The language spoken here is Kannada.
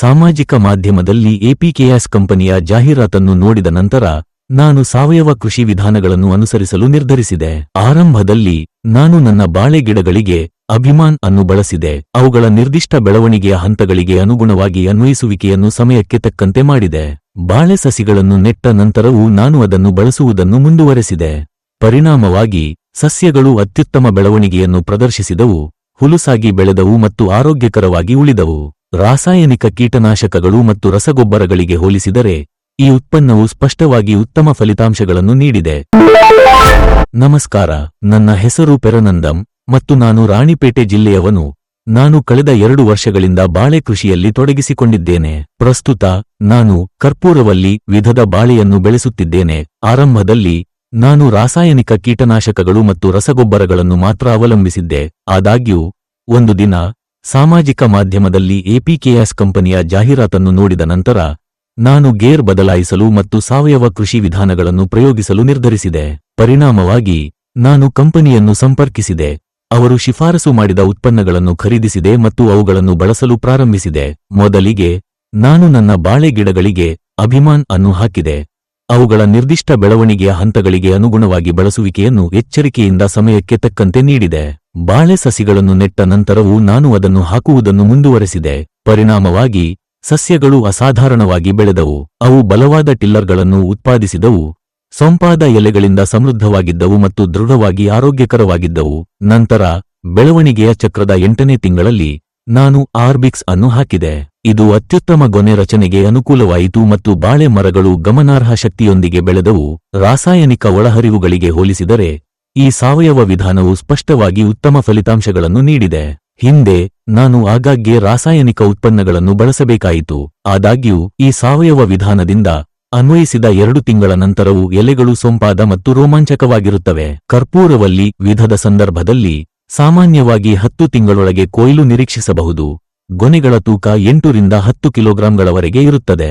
ಸಾಮಾಜಿಕ ಮಾಧ್ಯಮದಲ್ಲಿ ಎಪಿಕೆಎಸ್ ಕಂಪನಿಯ ಜಾಹೀರಾತನ್ನು ನೋಡಿದ ನಂತರ ನಾನು ಸಾವಯವ ಕೃಷಿ ವಿಧಾನಗಳನ್ನು ಅನುಸರಿಸಲು ನಿರ್ಧರಿಸಿದೆ. ಆರಂಭದಲ್ಲಿ ನಾನು ನನ್ನ ಬಾಳೆ ಗಿಡಗಳಿಗೆ ಅಭಿಮಾನ್ ಅನ್ನು ಬಳಸಿದೆ. ಅವುಗಳ ನಿರ್ದಿಷ್ಟ ಬೆಳವಣಿಗೆಯ ಹಂತಗಳಿಗೆ ಅನುಗುಣವಾಗಿ ಅನ್ವಯಿಸುವಿಕೆಯನ್ನು ಸಮಯಕ್ಕೆ ತಕ್ಕಂತೆ ಮಾಡಿದೆ. ಬಾಳೆ ಸಸಿಗಳನ್ನು ನೆಟ್ಟ ನಂತರವೂ ನಾನು ಅದನ್ನು ಬಳಸುವುದನ್ನು ಮುಂದುವರೆಸಿದೆ. ಪರಿಣಾಮವಾಗಿ ಸಸ್ಯಗಳು ಅತ್ಯುತ್ತಮ ಬೆಳವಣಿಗೆಯನ್ನು ಪ್ರದರ್ಶಿಸಿದವು, ಹುಲುಸಾಗಿ ಬೆಳೆದವು ಮತ್ತು ಆರೋಗ್ಯಕರವಾಗಿ ಉಳಿದವು. ರಾಸಾಯನಿಕ ಕೀಟನಾಶಕಗಳು ಮತ್ತು ರಸಗೊಬ್ಬರಗಳಿಗೆ ಹೋಲಿಸಿದರೆ ಈ ಉತ್ಪನ್ನವು ಸ್ಪಷ್ಟವಾಗಿ ಉತ್ತಮ ಫಲಿತಾಂಶಗಳನ್ನು ನೀಡಿದೆ. ನಮಸ್ಕಾರ, ನನ್ನ ಹೆಸರು ಪೆರನಂದಂ ಮತ್ತು ನಾನು ರಾಣಿಪೇಟೆ ಜಿಲ್ಲೆಯವನು. ನಾನು ಕಳೆದ 2 ವರ್ಷಗಳಿಂದ ಬಾಳೆ ಕೃಷಿಯಲ್ಲಿ ತೊಡಗಿಸಿಕೊಂಡಿದ್ದೇನೆ. ಪ್ರಸ್ತುತ ನಾನು ಕರ್ಪೂರವಲ್ಲಿ ವಿಧದ ಬಾಳೆಯನ್ನು ಬೆಳೆಸುತ್ತಿದ್ದೇನೆ. ಆರಂಭದಲ್ಲಿ ನಾನು ರಾಸಾಯನಿಕ ಕೀಟನಾಶಕಗಳು ಮತ್ತು ರಸಗೊಬ್ಬರಗಳನ್ನು ಮಾತ್ರ ಅವಲಂಬಿಸಿದ್ದೆ. ಆದಾಗ್ಯೂ ಒಂದು ದಿನ ಸಾಮಾಜಿಕ ಮಾಧ್ಯಮದಲ್ಲಿ ಎಪಿಕೆಎಸ್ ಕಂಪನಿಯ ಜಾಹೀರಾತನ್ನು ನೋಡಿದ ನಂತರ ನಾನು ಗೇರ್ ಬದಲಾಯಿಸಲು ಮತ್ತು ಸಾವಯವ ಕೃಷಿ ವಿಧಾನಗಳನ್ನು ಪ್ರಯೋಗಿಸಲು ನಿರ್ಧರಿಸಿದೆ. ಪರಿಣಾಮವಾಗಿ ನಾನು ಕಂಪನಿಯನ್ನು ಸಂಪರ್ಕಿಸಿದೆ. ಅವರು ಶಿಫಾರಸು ಮಾಡಿದ ಉತ್ಪನ್ನಗಳನ್ನು ಖರೀದಿಸಿದೆ ಮತ್ತು ಅವುಗಳನ್ನು ಬಳಸಲು ಪ್ರಾರಂಭಿಸಿದೆ. ಮೊದಲಿಗೆ ನಾನು ನನ್ನ ಬಾಳೆ ಗಿಡಗಳಿಗೆ ಅಭಿಮಾನ್ ಅನ್ನು ಹಾಕಿದೆ. ಅವುಗಳ ನಿರ್ದಿಷ್ಟ ಬೆಳವಣಿಗೆಯ ಹಂತಗಳಿಗೆ ಅನುಗುಣವಾಗಿ ಬಳಸುವಿಕೆಯನ್ನು ಎಚ್ಚರಿಕೆಯಿಂದ ಸಮಯಕ್ಕೆ ತಕ್ಕಂತೆ ನೀಡಿದೆ. ಬಾಳೆ ಸಸಿಗಳನ್ನು ನೆಟ್ಟ ನಂತರವೂ ನಾನು ಅದನ್ನು ಹಾಕುವುದನ್ನು ಮುಂದುವರೆಸಿದೆ. ಪರಿಣಾಮವಾಗಿ ಸಸ್ಯಗಳು ಅಸಾಧಾರಣವಾಗಿ ಬೆಳೆದವು. ಅವು ಬಲವಾದ ಟಿಲ್ಲರ್ಗಳನ್ನು ಉತ್ಪಾದಿಸಿದವು, ಸೊಂಪಾದ ಎಲೆಗಳಿಂದ ಸಮೃದ್ಧವಾಗಿದ್ದವು ಮತ್ತು ದೃಢವಾಗಿ ಆರೋಗ್ಯಕರವಾಗಿದ್ದವು. ನಂತರ ಬೆಳವಣಿಗೆಯ ಚಕ್ರದ 8ನೇ ತಿಂಗಳಲ್ಲಿ ನಾನು ಆರ್ಬಿಕ್ಸ್ ಅನ್ನು ಹಾಕಿದೆ. ಇದು ಅತ್ಯುತ್ತಮ ಗೊನೆ ರಚನೆಗೆ ಅನುಕೂಲವಾಯಿತು ಮತ್ತು ಬಾಳೆ ಮರಗಳು ಗಮನಾರ್ಹ ಶಕ್ತಿಯೊಂದಿಗೆ ಬೆಳೆದವು. ರಾಸಾಯನಿಕ ಒಳಹರಿವುಗಳಿಗೆ ಹೋಲಿಸಿದರೆ ಈ ಸಾವಯವ ವಿಧಾನವು ಸ್ಪಷ್ಟವಾಗಿ ಉತ್ತಮ ಫಲಿತಾಂಶಗಳನ್ನು ನೀಡಿದೆ. ಹಿಂದೆ ನಾನು ಆಗಾಗ್ಗೆ ರಾಸಾಯನಿಕ ಉತ್ಪನ್ನಗಳನ್ನು ಬಳಸಬೇಕಾಯಿತು. ಆದಾಗ್ಯೂ ಈ ಸಾವಯವ ವಿಧಾನದಿಂದ ಅನ್ವಯಿಸಿದ 2 ತಿಂಗಳ ನಂತರವೂ ಎಲೆಗಳು ಸೊಂಪಾದ ಮತ್ತು ರೋಮಾಂಚಕವಾಗಿರುತ್ತವೆ. ಕರ್ಪೂರವಲ್ಲಿ ವಿಧದ ಸಂದರ್ಭದಲ್ಲಿ ಸಾಮಾನ್ಯವಾಗಿ 10 ತಿಂಗಳೊಳಗೆ ಕೊಯ್ಲು ನಿರೀಕ್ಷಿಸಬಹುದು. ಗೊನೆಗಳ ತೂಕ 8 ರಿಂದ 10 ಕಿಲೋಗ್ರಾಂಗಳವರೆಗೆ ಇರುತ್ತದೆ.